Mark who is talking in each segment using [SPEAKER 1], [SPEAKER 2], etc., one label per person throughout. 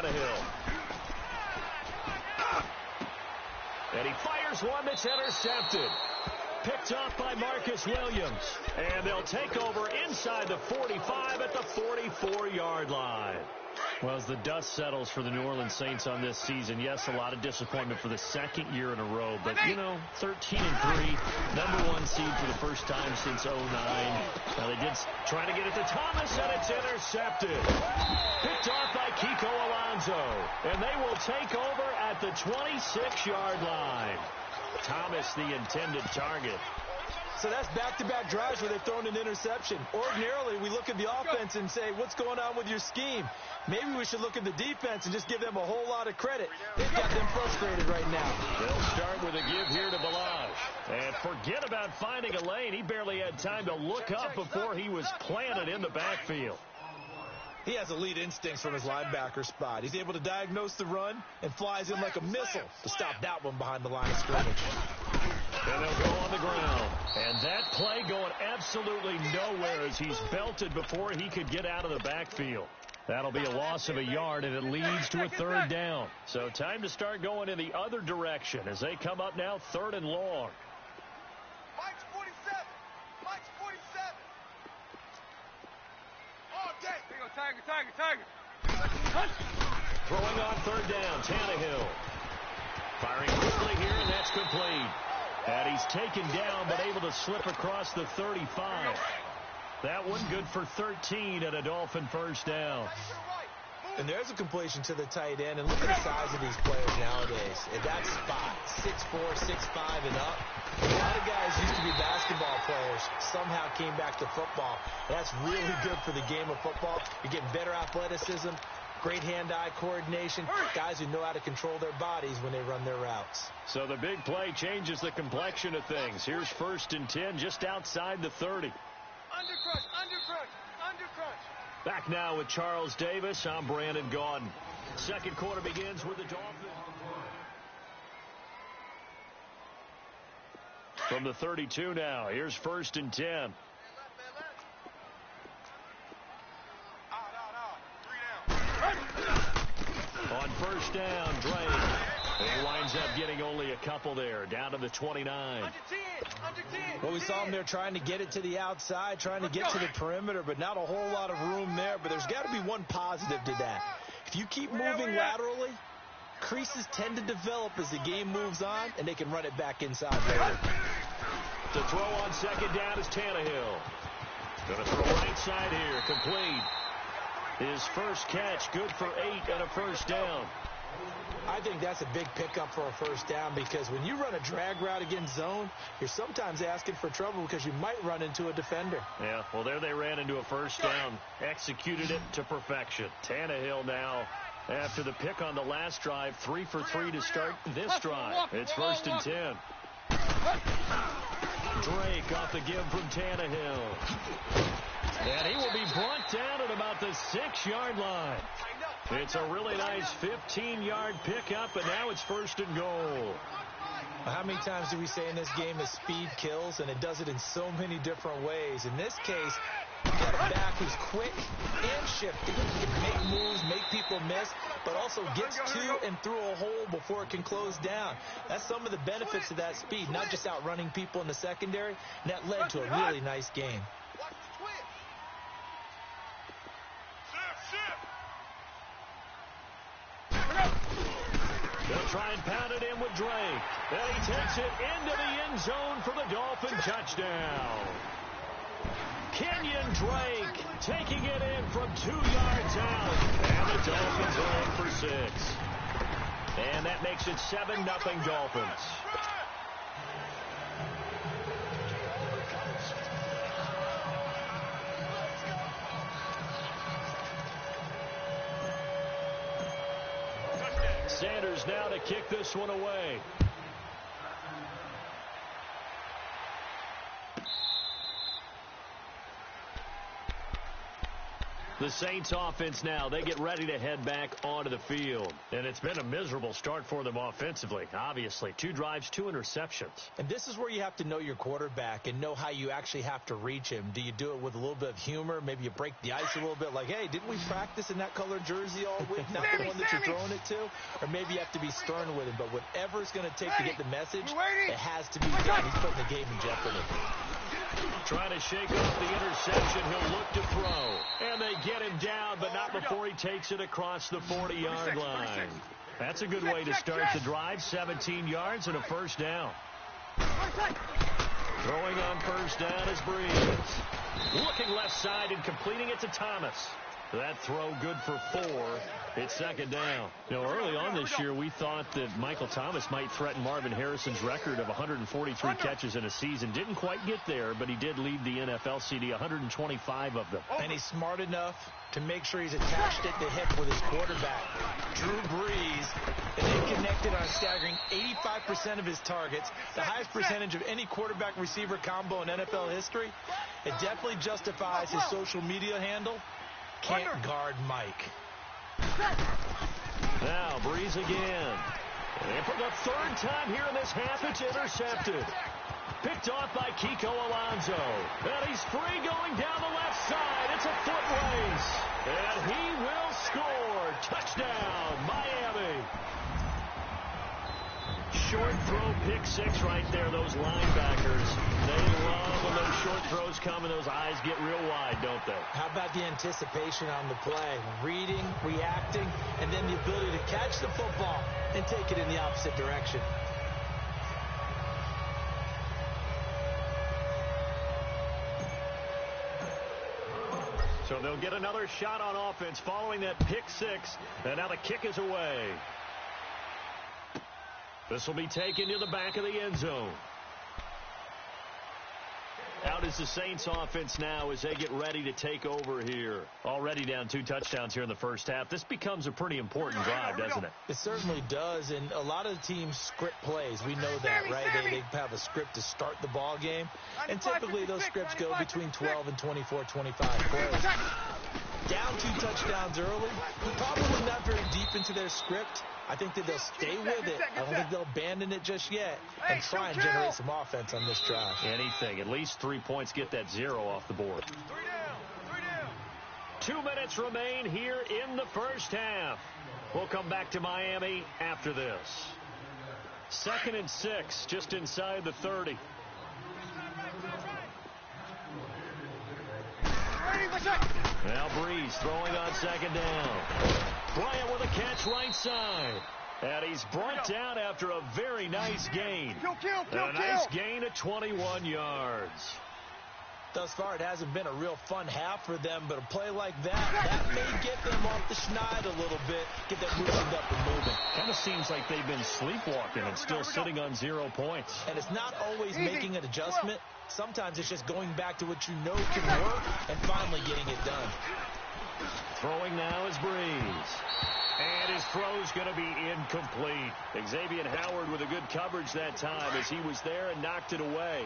[SPEAKER 1] Tannehill. And he fires one that's intercepted. Picked off by Marcus Williams. And they'll take over inside the 45 at the 44-yard line. Well, as the dust settles for the New Orleans Saints on this season, yes, a lot of disappointment for the second year in a row. But, 13-3, #1 seed for the first time since 2009. Now, they did try to get it to Thomas, and it's intercepted. Picked off by Kiko Alonso. And they will take over at the 26-yard line. Thomas, the intended target.
[SPEAKER 2] So that's back-to-back drives where they've thrown an interception. Ordinarily, we look at the offense and say, what's going on with your scheme? Maybe we should look at the defense and just give them a whole lot of credit. They've got them frustrated right now.
[SPEAKER 1] They'll start with a give here to Balazs. And forget about finding a lane. He barely had time to look up before he was planted in the backfield.
[SPEAKER 2] He has elite instincts from his linebacker spot. He's able to diagnose the run and flies in like a missile to stop that one behind the line of scrimmage.
[SPEAKER 1] And they'll go on the ground. And that play going absolutely nowhere as he's belted before he could get out of the backfield. That'll be a loss of a yard, and it leads to a third down. So time to start going in the other direction as they come up now 3rd and long.
[SPEAKER 3] Mike's 47. Mike's 47. Oh, okay. Here you go, Tiger, Tiger, Tiger.
[SPEAKER 1] Throwing on 3rd down, Tannehill. Firing quickly here, and that's complete. And he's taken down, but able to slip across the 35. That one good for 13 and a Dolphin first down.
[SPEAKER 2] And there's a completion to the tight end. And look at the size of these players nowadays. At that spot, 6'4", 6'5", and up. A lot of guys used to be basketball players, somehow came back to football. That's really good for the game of football. You're getting better athleticism, great hand-eye coordination, guys who know how to control their bodies when they run their routes.
[SPEAKER 1] So the big play changes the complexion of things. Here's 1st and 10 just outside the 30.
[SPEAKER 3] Undercrush, undercrush, undercrush.
[SPEAKER 1] Back now with Charles Davis. I'm Brandon Gaudin. Second quarter begins with the Dolphins. From the 32 now, here's 1st and 10. On 1st down, Drake. He winds up getting only a couple there, down to the 29.
[SPEAKER 3] Under 10.
[SPEAKER 2] Well, we saw him there trying to get it to the outside, trying to get to the perimeter, but not a whole lot of room there. But there's got to be one positive to that. If you keep moving laterally, creases tend to develop as the game moves on, and they can run it back inside later.
[SPEAKER 1] To throw on 2nd down is Tannehill. Going to throw right side here, complete. His first catch, good for 8 and a first down.
[SPEAKER 2] I think that's a big pickup for a first down because when you run a drag route against zone, you're sometimes asking for trouble because you might run into a defender.
[SPEAKER 1] Yeah, well, there they ran into a first down, executed it to perfection. Tannehill now, after the pick on the last drive, 3 for 3 to start this drive. It's 1st and 10. Drake off the give from Tannehill. And he will be brought down at about the 6-yard line. It's a really nice 15-yard pickup, and now it's 1st and goal.
[SPEAKER 2] How many times do we say in this game that speed kills, and it does it in so many different ways? In this case, you got a back who's quick and shifty. He can make moves, make people miss, but also gets to and through a hole before it can close down. That's some of the benefits of that speed, not just outrunning people in the secondary, and that led to a really nice game.
[SPEAKER 1] They'll try and pound it in with Drake. And he takes it into the end zone for the Dolphin touchdown. Kenyon Drake taking it in from 2 yards out. And the Dolphins are in for 6. And that makes it 7-0 Dolphins. Sanders now to kick this one away. The Saints offense now, they get ready to head back onto the field. And it's been a miserable start for them offensively, obviously. 2 drives, 2 interceptions.
[SPEAKER 2] And this is where you have to know your quarterback and know how you actually have to reach him. Do you do it with a little bit of humor? Maybe you break the ice a little bit like, hey, didn't we practice in that color jersey all week? Not the one that you're throwing it to? Or maybe you have to be stern with him. But whatever it's going to take to get the message, it has to be done. He's putting the game in jeopardy.
[SPEAKER 1] Trying to shake off the interception. He'll look to throw. And they get him down, but not before he takes it across the 40-yard line. That's a good way to start the drive. 17 yards and a first down. Throwing on first down is Breeze. Looking left side and completing it to Thomas. That throw good for 4. It's second down. You know, early on this year, we thought that Michael Thomas might threaten Marvin Harrison's record of 143 catches in a season. Didn't quite get there, but he did lead the NFL CD, 125 of them.
[SPEAKER 2] And he's smart enough to make sure he's attached at the hip with his quarterback, Drew Brees, and they connected on a staggering 85% of his targets, the highest percentage of any quarterback-receiver combo in NFL history. It definitely justifies his social media handle. Can't guard Mike.
[SPEAKER 1] Now Breeze again. And for the 3rd time here in this half, it's intercepted. Picked off by Kiko Alonso. And he's free going down the left side. It's a foot race. And he will score. Touchdown, Miami. Short throw, pick 6 right there. Those linebackers, they love when those short throws come and those eyes get real wide, don't they?
[SPEAKER 2] How about the anticipation on the play? Reading, reacting, and then the ability to catch the football and take it in the opposite direction.
[SPEAKER 1] So they'll get another shot on offense following that pick 6. And now the kick is away. This will be taken to the back of the end zone. Out is the Saints offense now as they get ready to take over here. Already down 2 touchdowns here in the first half. This becomes a pretty important drive, doesn't it?
[SPEAKER 2] It certainly does, and a lot of the teams script plays. We know that, right? They have a script to start the ball game, and typically those scripts go between 12 and 24, 25 plays. Down 2 touchdowns early, probably not very deep into their script. I think that they'll stay with it. I don't think they'll abandon it just yet and try and generate some offense on this drive.
[SPEAKER 1] Anything. At least 3 points. Get that 0 off the board. 2 minutes remain here in the first half. We'll come back to Miami after this. 2nd and 6, just inside the 30. Now Breeze throwing on 2nd down. Bryant with a catch right side. And he's brought down after a very nice gain. A nice gain of 21 yards.
[SPEAKER 2] Thus far, it hasn't been a real fun half for them, but a play like that may get them off the schneid a little bit, get them loosened up and moving.
[SPEAKER 1] Kind of seems like they've been sleepwalking and still sitting on 0 points.
[SPEAKER 2] And it's not always making an adjustment. Sometimes it's just going back to what you know can work and finally getting it done.
[SPEAKER 1] Throwing now is Breeze. And his throw's going to be incomplete. Xavier Howard with a good coverage that time as he was there and knocked it away.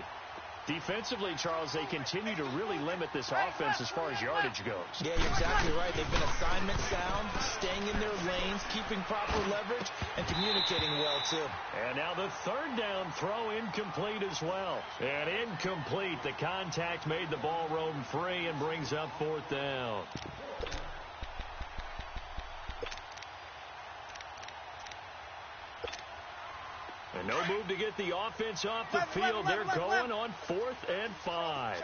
[SPEAKER 1] Defensively, Charles, they continue to really limit this offense as far as yardage goes.
[SPEAKER 2] Yeah, you're exactly right. They've been assignment sound, staying in their lanes, keeping proper leverage, and communicating well, too.
[SPEAKER 1] And now the 3rd down throw incomplete as well. And incomplete. The contact made the ball roam free and brings up 4th down. And no move to get the offense off the field. They're going on 4th and 5.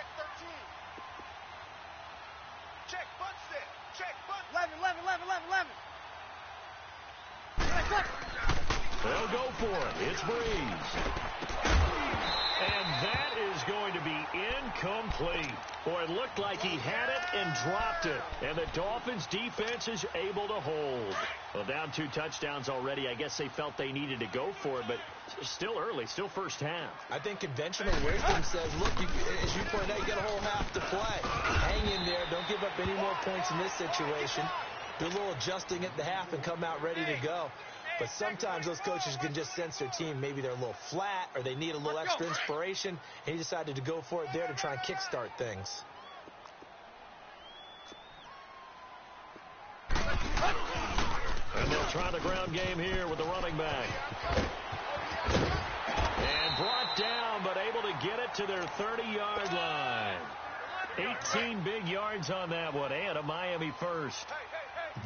[SPEAKER 3] Check, butt stick. Check, butt. 11.
[SPEAKER 1] They'll go for it. It's Breeze. And that is going to be incomplete. Boy, it looked like he had it and dropped it. And the Dolphins' defense is able to hold. Well, down 2 touchdowns already. I guess they felt they needed to go for it, but still early, still first half.
[SPEAKER 2] I think conventional wisdom says, look, as you pointed out, you got a whole half to play. Hang in there. Don't give up any more points in this situation. Do a little adjusting at the half and come out ready to go. But sometimes those coaches can just sense their team. Maybe they're a little flat or they need a little extra inspiration. And he decided to go for it there to try and kickstart things.
[SPEAKER 1] They'll try the ground game here with the running back. And brought down, but able to get it to their 30-yard line. 18 big yards on that one, and a Miami first.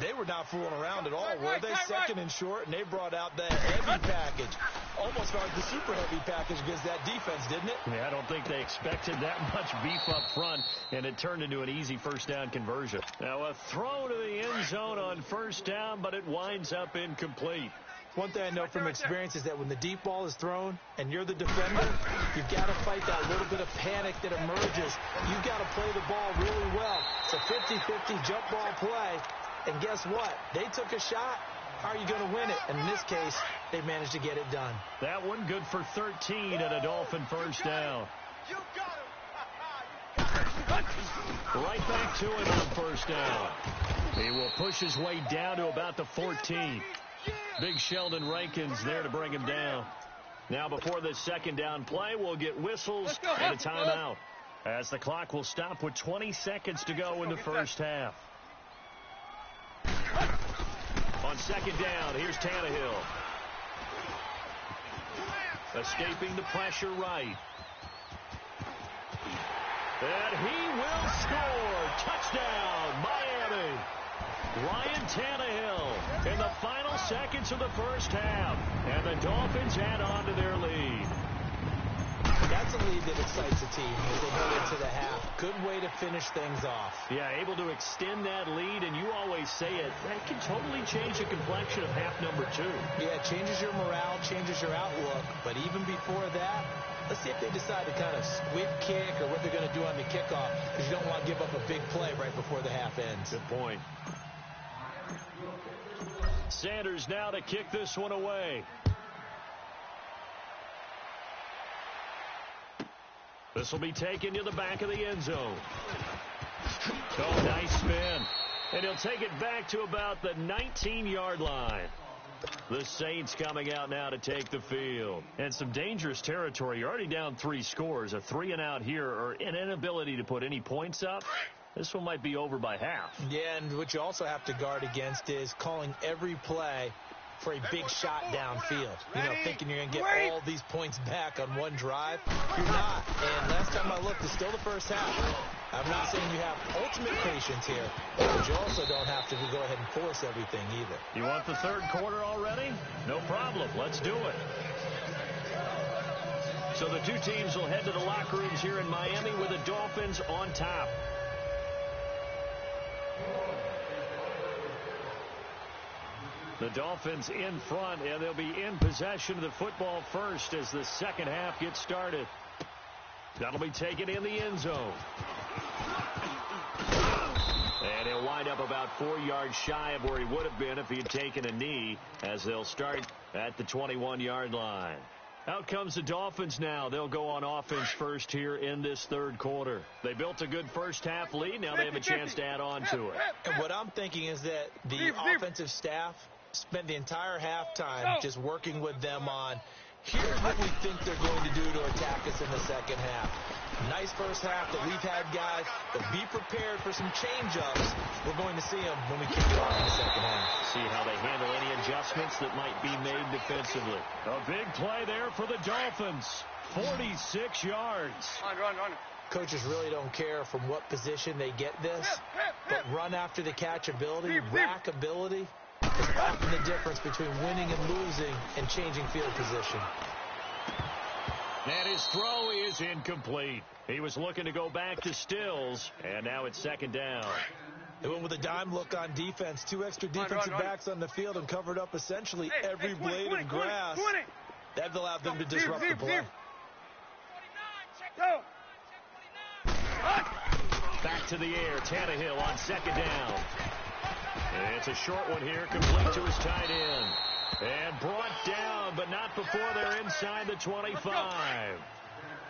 [SPEAKER 2] They were not fooling around at all, were they? Second and short, and they brought out the heavy package. Almost felt like the super heavy package against that defense, didn't it?
[SPEAKER 1] Yeah, I don't think they expected that much beef up front, and it turned into an easy first down conversion. Now a throw to the end zone on first down, but it winds up incomplete.
[SPEAKER 2] One thing I know from experience is that when the deep ball is thrown and you're the defender, you've got to fight that little bit of panic that emerges. You've got to play the ball really well. It's a 50-50 jump ball play. And guess what? They took a shot. How are you going to win it? And in this case, they managed to get it done.
[SPEAKER 1] That one good for 13 and a Dolphin first down.
[SPEAKER 3] You got him.
[SPEAKER 1] Right back to it on first down. He will push his way down to about the 14. Big Sheldon Rankins there to bring him down. Now before this second down play, we'll get whistles and a timeout, as the clock will stop with 20 seconds to go in the first half. On second down, here's Tannehill. Escaping the pressure right. And he will score. Touchdown, Miami. Ryan Tannehill in the final seconds of the first half. And the Dolphins add on to their lead.
[SPEAKER 2] That's a lead that excites a team as they go into the half. Good way to finish things off.
[SPEAKER 1] Yeah, able to extend that lead, and you always say it, that can totally change the complexion of half number 2.
[SPEAKER 2] Yeah, it changes your morale, changes your outlook. But even before that, let's see if they decide to kind of squib kick or what they're going to do on the kickoff, because you don't want to give up a big play right before the half ends.
[SPEAKER 1] Good point. Sanders now to kick this one away. This will be taken to the back of the end zone. Oh, nice spin. And he'll take it back to about the 19-yard line. The Saints coming out now to take the field. And some dangerous territory. You're already down 3 scores. A 3-and-out here, or an inability to put any points up. This one might be over by half.
[SPEAKER 2] Yeah, and what you also have to guard against is calling every play for a big shot downfield. You know, thinking you're going to get all these points back on one drive. You're not. And last time I looked, it's still the first half. I'm not saying you have ultimate patience here, but you also don't have to go ahead and force everything either.
[SPEAKER 1] You want the third quarter already? No problem. Let's do it. So the two teams will head to the locker rooms here in Miami with the Dolphins on top. The Dolphins in front, and they'll be in possession of the football first as the second half gets started. That'll be taken in the end zone. And he'll wind up about 4 yards shy of where he would have been if he had taken a knee, as they'll start at the 21-yard line. Out comes the Dolphins now. They'll go on offense first here in this third quarter. They built a good first half lead. Now they have a chance to add on to it.
[SPEAKER 2] And what I'm thinking is that the offensive staff spent the entire halftime just working with them on, here's what we think they're going to do to attack us in the second half. Nice first half that we've had, guys, but be prepared for some change-ups. We're going to see them when we kick it off in the second half.
[SPEAKER 1] See how they handle any adjustments that might be made defensively. A big play there for the Dolphins. 46 yards.
[SPEAKER 3] Run.
[SPEAKER 2] Coaches really don't care from what position they get this, but run after the catch ability, rack ability, is often the difference between winning and losing and changing field position.
[SPEAKER 1] And his throw is incomplete. He was looking to go back to Stills, and now it's second down.
[SPEAKER 2] They went with a dime look on defense. 2 extra defensive backs on the field and covered up essentially every blade of grass. That allowed them to disrupt the play.
[SPEAKER 1] Back to the air. Tannehill on second down. And it's a short one here, complete to his tight end. And brought down, but not before they're inside the 25.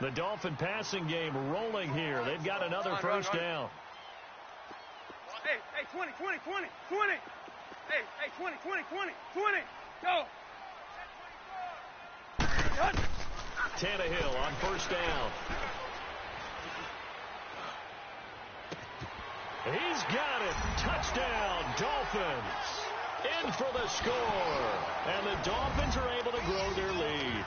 [SPEAKER 1] The Dolphin passing game rolling here. They've got another first down.
[SPEAKER 3] Hey, 20. Hey, 20. Go.
[SPEAKER 1] Tannehill on first down. He's got it. Touchdown, Dolphins. in for the score. And the Dolphins are able to grow their lead.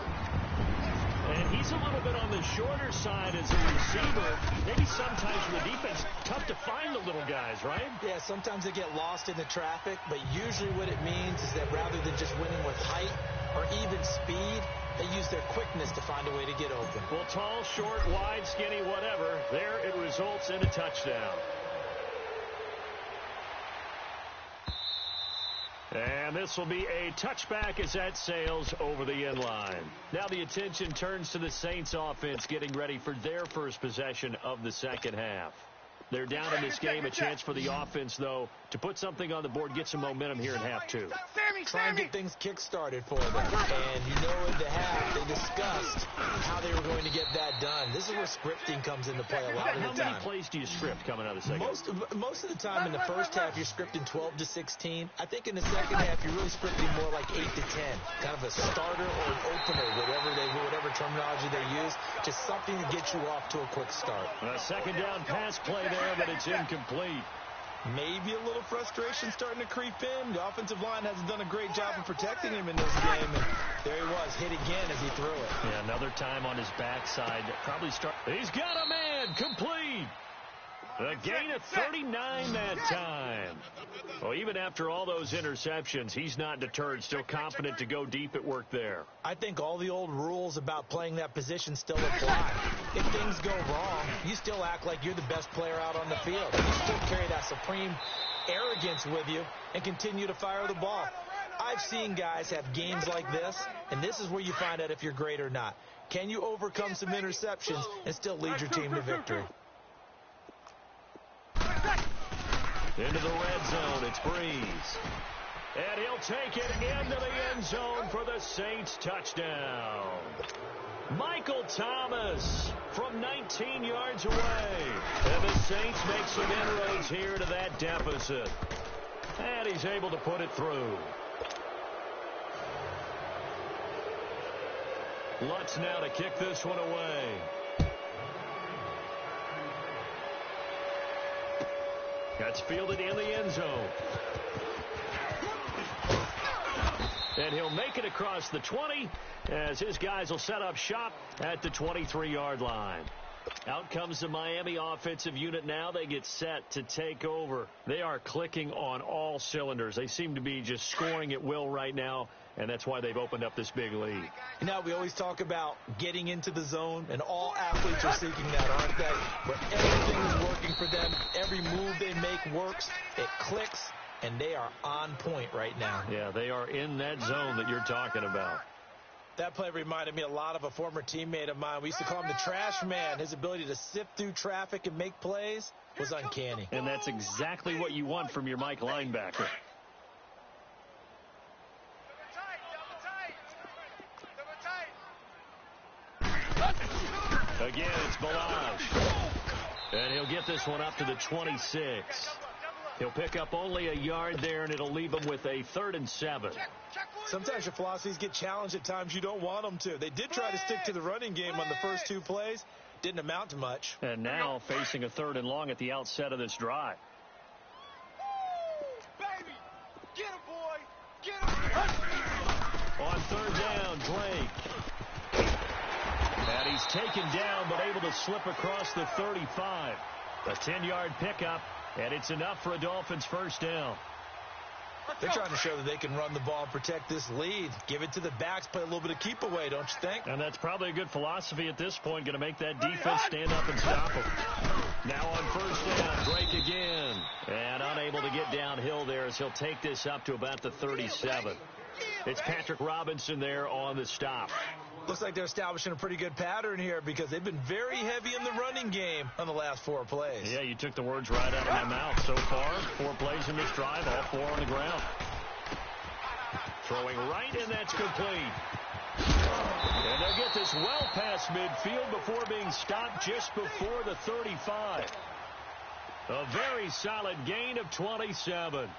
[SPEAKER 1] And he's a little bit on the shorter side as a receiver. Maybe sometimes for the defense, tough to find the little guys, right?
[SPEAKER 2] Yeah, sometimes they get lost in the traffic, but usually what it means is that rather than just winning with height or even speed, they use their quickness to find a way to get open.
[SPEAKER 1] Well, tall, short, wide, skinny, whatever, there it results in a touchdown. And this will be a touchback as that sails over the end line. Now the attention turns to the Saints offense getting ready for their first possession of the second half. They're down in this game. A chance for the offense, though, to put something on the board, get some momentum here in half two.
[SPEAKER 2] Try and get things kick-started for them. And you know in the half, they discussed how they were going to get that done. This is where scripting comes into play a lot of the time.
[SPEAKER 1] How many plays do you script coming out of the second?
[SPEAKER 2] Most of the time in the first half, you're scripting 12 to 16. I think in the second half, you're really scripting more like 8 to 10. Kind of a starter or an opener, whatever terminology they use. Just something to get you off to a quick start.
[SPEAKER 1] A second down pass play there, but it's incomplete.
[SPEAKER 2] Maybe a little frustration starting to creep in. The offensive line hasn't done a great job of protecting him in this game. And there he was, hit again as he threw it.
[SPEAKER 1] Yeah, another time on his backside. Probably start. He's got a man, complete. A gain of 39 that time. Well, even after all those interceptions, he's not deterred, still confident to go deep at work there.
[SPEAKER 2] I think all the old rules about playing that position still apply. If things go wrong, you still act like you're the best player out on the field. You still carry that supreme arrogance with you and continue to fire the ball. I've seen guys have games like this, and this is where you find out if you're great or not. Can you overcome some interceptions and still lead your team to victory?
[SPEAKER 1] Into the red zone, it's Breeze. And he'll take it into the end zone for the Saints touchdown. Michael Thomas from 19 yards away. And the Saints make some inroads here to that deficit. And he's able to put it through. Lutz now to kick this one away. That's fielded in the end zone. And he'll make it across the 20 as his guys will set up shop at the 23-yard line. Out comes the Miami offensive unit now. They get set to take over. They are clicking on all cylinders. They seem to be just scoring at will right now, and that's why they've opened up this big lead.
[SPEAKER 2] You know, we always talk about getting into the zone, and all athletes are seeking that, aren't they? Where everything is working for them. Every move they make works. It clicks, and they are on point right now.
[SPEAKER 1] Yeah, they are in that zone that you're talking about.
[SPEAKER 2] That play reminded me a lot of a former teammate of mine. We used to call him the trash man. His ability to sift through traffic and make plays was uncanny.
[SPEAKER 1] And that's exactly what you want from your Mike linebacker. Again, it's Balazs. And he'll get this one up to the 26. He'll pick up only a yard there, and it'll leave him with a 3rd and 7.
[SPEAKER 2] Sometimes your philosophies get challenged at times you don't want them to. They did try to stick to the running game on the first 2 plays. Didn't amount to much.
[SPEAKER 1] And now facing a 3rd and long at the outset of this drive.
[SPEAKER 3] Baby, get him, boy. Get him.
[SPEAKER 1] On 3rd down, Drake. And he's taken down, but able to slip across the 35. A 10-yard pickup, and it's enough for a Dolphins first down.
[SPEAKER 2] They're trying to show that they can run the ball and protect this lead. Give it to the backs, play a little bit of keep away, don't you think?
[SPEAKER 1] And that's probably a good philosophy at this point, going to make that defense stand up and stop them. Now on 1st down, Drake again. And unable to get downhill there as he'll take this up to about the 37. It's Patrick Robinson there on the stop.
[SPEAKER 2] Looks like they're establishing a pretty good pattern here because they've been very heavy in the running game on the last 4 plays.
[SPEAKER 1] Yeah, you took the words right out of my mouth. So far, 4 plays in this drive, all 4 on the ground. Throwing right, and that's complete. And they'll get this well past midfield before being stopped just before the 35. A very solid gain of 27.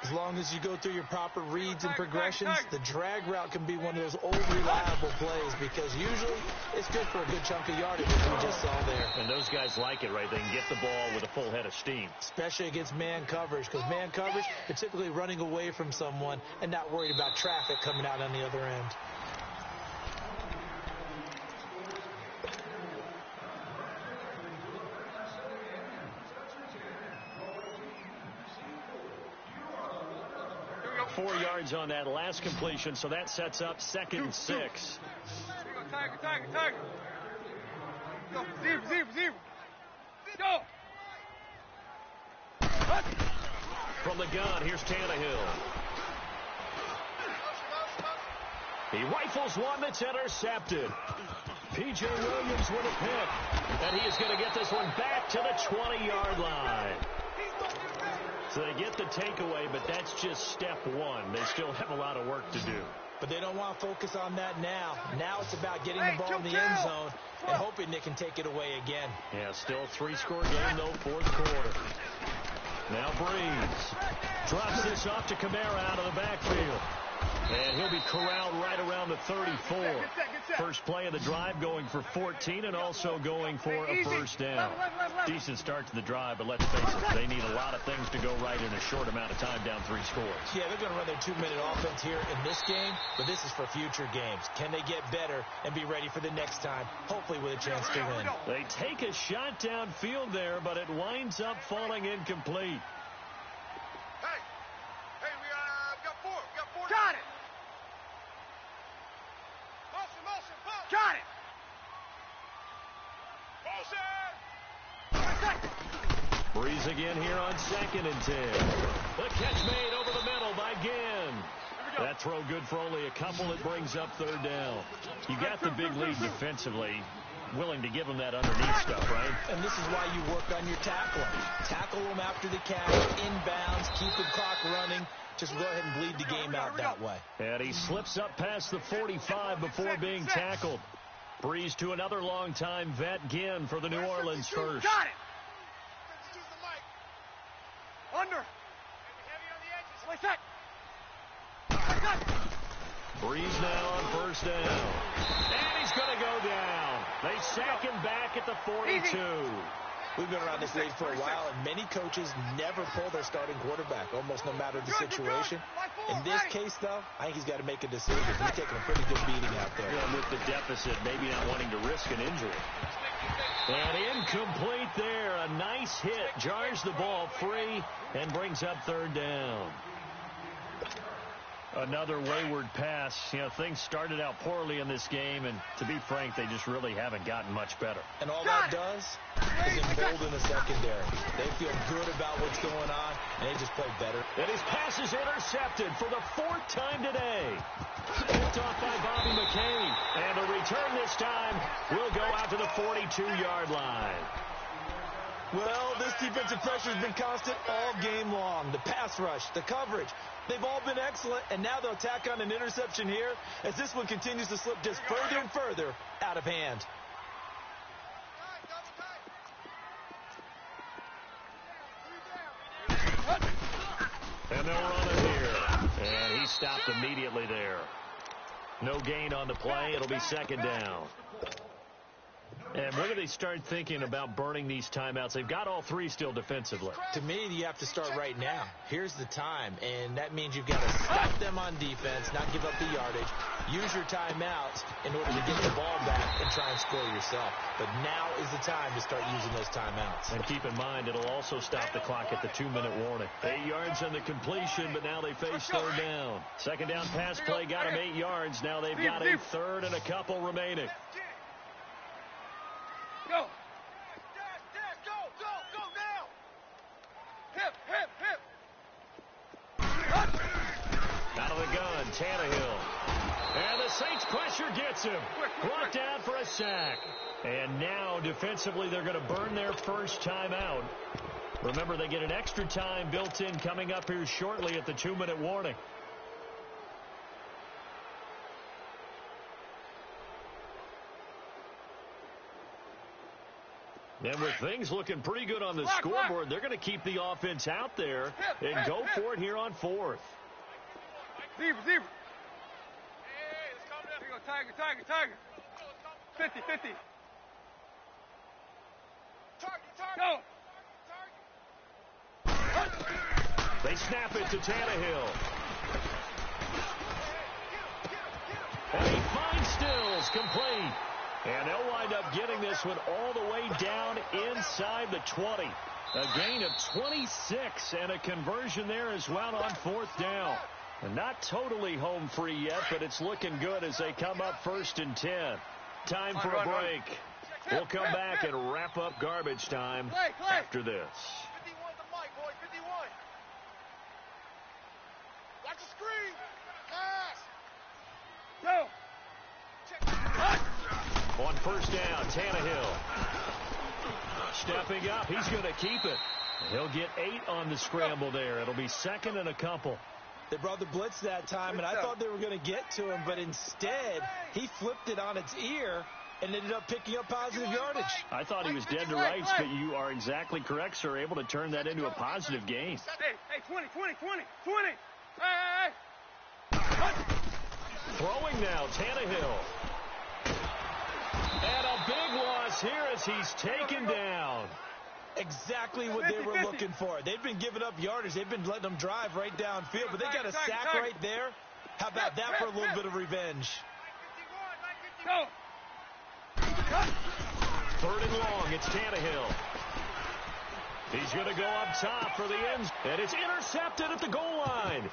[SPEAKER 2] As long as you go through your proper reads and progressions, the drag route can be one of those old reliable plays because usually it's good for a good chunk of yardage, as we just saw there.
[SPEAKER 1] And those guys like it, right? They can get the ball with a full head of steam.
[SPEAKER 2] Especially against man coverage, because man coverage, they're typically running away from someone and not worried about traffic coming out on the other end.
[SPEAKER 1] .4 yards on that last completion, so that sets up 2nd and 6.
[SPEAKER 3] Tiger. Go, zero. Go.
[SPEAKER 1] From the gun, here's Tannehill. He rifles one that's intercepted. P.J. Williams with a pick. And he is going to get this one back to the 20-yard line. So they get the takeaway, but that's just step one. They still have a lot of work to do.
[SPEAKER 2] But they don't want to focus on that now. Now it's about getting the ball in the end zone and hoping they can take it away again.
[SPEAKER 1] Yeah, still a 3-score game, though, 4th quarter. Now Breeze drops this off to Kamara out of the backfield. And he'll be corralled right around the 34. First play of the drive going for 14 and also going for a first down. Decent start to the drive, but let's face it, they need a lot of things to go right in a short amount of time down 3 scores.
[SPEAKER 2] Yeah, they're going to run their 2-minute offense here in this game, but this is for future games. Can they get better and be ready for the next time, hopefully with a chance to win?
[SPEAKER 1] They take a shot downfield there, but it winds up falling incomplete.
[SPEAKER 3] Hey, we got 4. We got 4. Got it. Motion, push. Got it. Motion.
[SPEAKER 1] Breeze again here on 2nd and 10. The catch made over the middle by Ginn. That throw good for only a couple. It brings up 3rd down. You got the big lead defensively. Willing to give them that underneath stuff, right?
[SPEAKER 2] And this is why you work on your tackling. Tackle them after the catch, inbounds, keep the clock running. Just go ahead and bleed the game out that way.
[SPEAKER 1] And he slips up past the 45 before being tackled. Breeze to another long-time vet, Ginn, for the New Orleans first.
[SPEAKER 3] Got it. Under. Heavy on the edges.
[SPEAKER 1] Breeze now on first down. And he's going to go down. They sack him back at the 42.
[SPEAKER 2] We've been around this league for a while, and many coaches never pull their starting quarterback, almost no matter the situation. In this case, though, I think he's got to make a decision. He's taking a pretty good beating out there.
[SPEAKER 1] Yeah, with the deficit, maybe not wanting to risk an injury. And incomplete there. A nice hit. Jars the ball free and brings up 3rd down. Another wayward pass. You know, things started out poorly in this game, and to be frank, they just really haven't gotten much better.
[SPEAKER 2] And all that does is embolden the secondary. They feel good about what's going on, and they just play better.
[SPEAKER 1] And his pass is intercepted for the 4th time today. Picked off by Bobby McCain. And the return this time will go out to the 42-yard line.
[SPEAKER 2] Well, this defensive pressure has been constant all game long. The pass rush, the coverage, they've all been excellent, and now they'll tack on an interception here as this one continues to slip just further and further out of hand.
[SPEAKER 1] And they'll run it here. And he stopped immediately there. No gain on the play. It'll be 2nd down. And when do they start thinking about burning these timeouts? They've got all 3 still defensively.
[SPEAKER 2] To me, you have to start right now. Here's the time, and that means you've got to stop them on defense, not give up the yardage, use your timeouts in order to get the ball back and try and score yourself. But now is the time to start using those timeouts.
[SPEAKER 1] And keep in mind, it'll also stop the clock at the 2-minute warning. 8 yards on the completion, but now they face 3rd down. 2nd down pass play got them 8 yards. Now they've got a 3rd and a couple remaining.
[SPEAKER 3] Go. Go now. Hip.
[SPEAKER 1] Out of the gun, Tannehill. And the Saints pressure gets him. Brought down for a sack. And now, defensively, they're going to burn their first timeout. Remember, they get an extra time built in coming up here shortly at the 2-minute warning. And with things looking pretty good on the scoreboard, they're going to keep the offense out there and go for it here on fourth.
[SPEAKER 3] Zebra. Hey, let's calm down. Here you go, Tiger. 50. Target. Go.
[SPEAKER 1] They snap it to Tannehill. And he finds Stills complete. And they'll wind up getting this one all the way down inside the 20. A gain of 26 and a conversion there as well on fourth down. And not totally home free yet, but it's looking good as they come up 1st and 10. Time for a break. We'll come back and wrap up garbage time after this.
[SPEAKER 3] 51 to Mike, boy. 51. Watch the screen. Pass. Go.
[SPEAKER 1] On first down, Tannehill. Stepping up, he's going to keep it. He'll get 8 on the scramble there. It'll be 2nd and a couple.
[SPEAKER 2] They brought the blitz that time, and I thought they were going to get to him, but instead, he flipped it on its ear and ended up picking up positive yardage.
[SPEAKER 1] I thought he was dead to rights, but you are exactly correct, sir. Able to turn that into a positive gain.
[SPEAKER 3] Hey, 20. Hey.
[SPEAKER 1] Throwing now, Tannehill. And a big loss here as he's taken down.
[SPEAKER 2] Exactly what they were looking for. They've been giving up yardage. They've been letting them drive right downfield, but they got a sack right there. How about that for a little bit of revenge?
[SPEAKER 3] Go.
[SPEAKER 1] 3rd and long, it's Tannehill. He's going to go up top for the end, and it's intercepted at the goal line.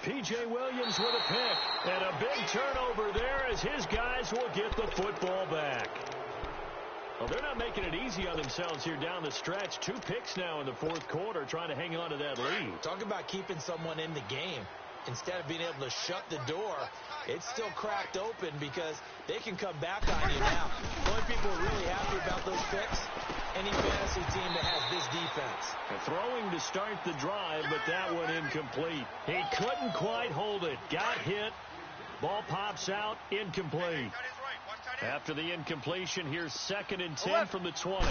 [SPEAKER 1] P.J. Williams with a pick, and a big turnover there as his guys will get the football back. Well, they're not making it easy on themselves here down the stretch. 2 picks now in the 4th quarter, trying to hang on to that lead.
[SPEAKER 2] Talk about keeping someone in the game. Instead of being able to shut the door, it's still cracked open because they can come back on you now. The only people who are really happy about those picks, any fantasy team that has this defense.
[SPEAKER 1] And throwing to start the drive, but that one incomplete. He couldn't quite hold it. Got hit. Ball pops out. Incomplete. After the incompletion, here's 2nd and 10 from the 20.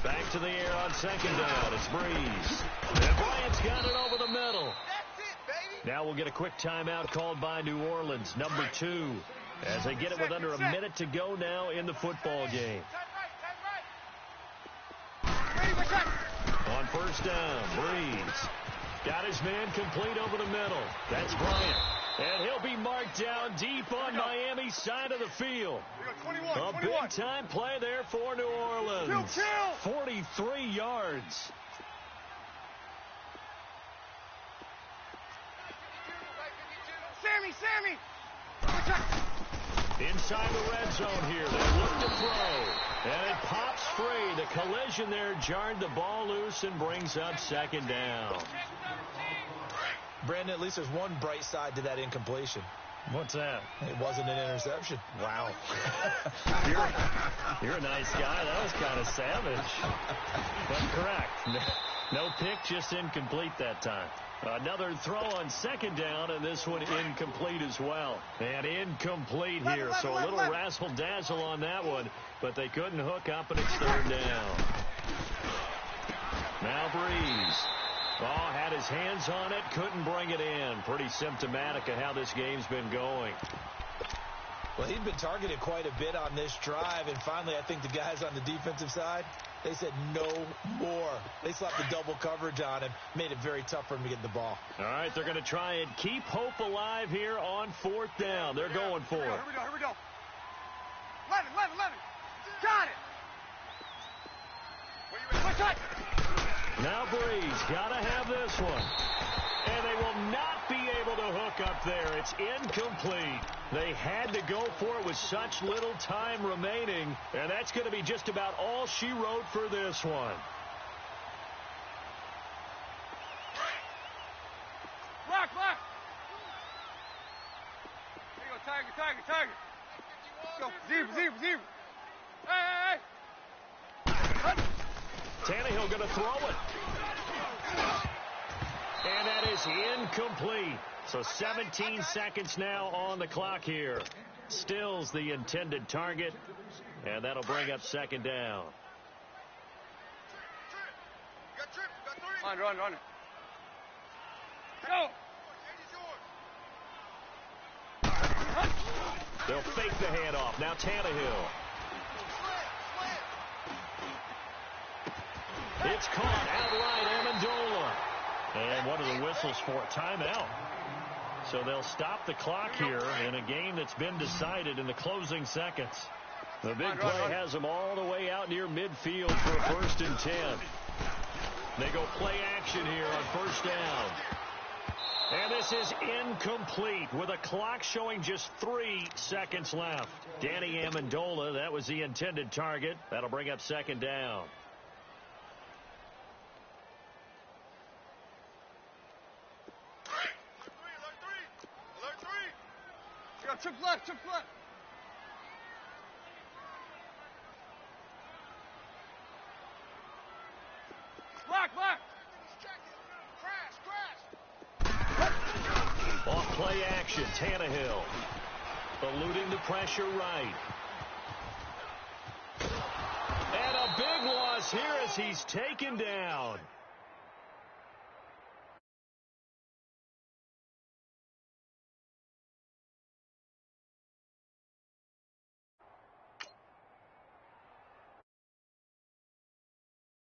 [SPEAKER 1] Back to the air on 2nd down. It's Breeze. And Bryant's got it over the middle. Now we'll get a quick timeout called by New Orleans, number 2, as they get it with under a minute to go now in the football game. On first down, Breeze. Got his man complete over the middle. That's Bryant. And he'll be marked down deep on Miami's side of the field. A big-time play there for New Orleans. 43 yards.
[SPEAKER 3] Sammy!
[SPEAKER 1] Inside the red zone here. They look to throw. And it pops free. The collision there jarred the ball loose and brings up 2nd down.
[SPEAKER 2] Brandon, at least there's one bright side to that incompletion.
[SPEAKER 1] What's that?
[SPEAKER 2] It wasn't an interception.
[SPEAKER 1] Wow. You're a nice guy. That was kind of savage. But correct. No pick, just incomplete that time. Another throw on 2nd down, and this one incomplete as well. And incomplete here, so a little razzle-dazzle on that one, but they couldn't hook up, and it's 3rd down. Now Breeze. Oh, had his hands on it, couldn't bring it in. Pretty symptomatic of how this game's been going.
[SPEAKER 2] Well, he'd been targeted quite a bit on this drive, and finally I think the guys on the defensive side, they said no more. They slapped the double coverage on him, made it very tough for him to get the ball.
[SPEAKER 1] All right, they're going to try and keep hope alive here on 4th down. They're going for it.
[SPEAKER 3] Here we go. 11. Got it.
[SPEAKER 1] Now Breeze, got to have this one. And they will not be able to hook up there. It's incomplete. They had to go for it with such little time remaining, and that's going to be just about all she wrote for this one.
[SPEAKER 3] Block. Here you go, Tiger. Go, zebra. Hey.
[SPEAKER 1] Tannehill going to throw it. And that is incomplete. So 17 seconds now on the clock here. Stills the intended target. And that'll bring up 2nd down.
[SPEAKER 3] Run. Go!
[SPEAKER 1] They'll fake the handoff. Now Tannehill. It's caught outright, Amendola. And what are the whistles for? Timeout. So they'll stop the clock here in a game that's been decided in the closing seconds. The big play has them all the way out near midfield for a 1st and 10. They go play action here on 1st down. And this is incomplete with a clock showing just 3 seconds left. Danny Amendola, that was the intended target. That'll bring up 2nd down.
[SPEAKER 3] Took left. Black. Crash.
[SPEAKER 1] Off play action, Tannehill. Eluding the pressure right. And a big loss here as he's taken down.